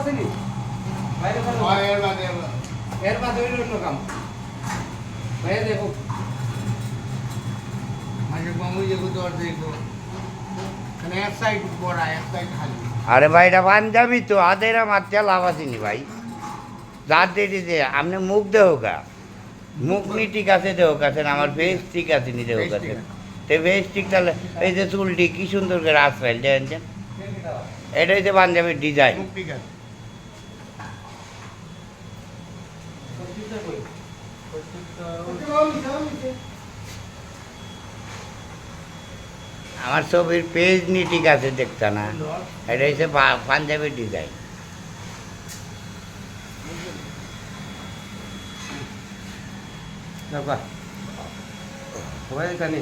আসেনি বাইরে এর বাদে অন্য কাম ভাইয়া দেখো আরে ভাই এটা পাঞ্জাবি তো আদেরা মাত্রা লাভ আসেনি ভাই যার দেখি যে আপনি মুখ দেহ গা মুখ নি ঠিক আছে দেহ কাছেন আমার ফেস ঠিক আছে নি দেহ কাছেন তো ফেস ঠিক তাহলে এই যে চুলটি কি সুন্দর করে আসফাইল দেখেন এটাই যে পাঞ্জাবির ডিজাইন আমার ছবির পেজ নি ঠিক আছে দেখতা না এটা হচ্ছে পাঞ্জাবির ডিজাইন দেখবা সবাই জানি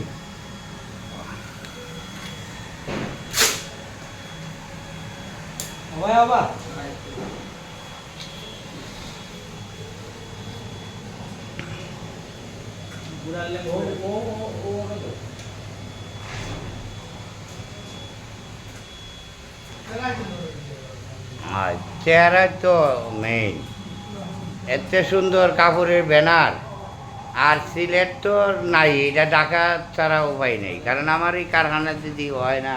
সবাই আবার আর চেহারা তো মেইন এত সুন্দর কাপড়ের ব্যানার আর সিলেট তো নাই এটা ঢাকা ছাড়া উপায় নেই কারণ আমার এই কারখানা যদি হয় না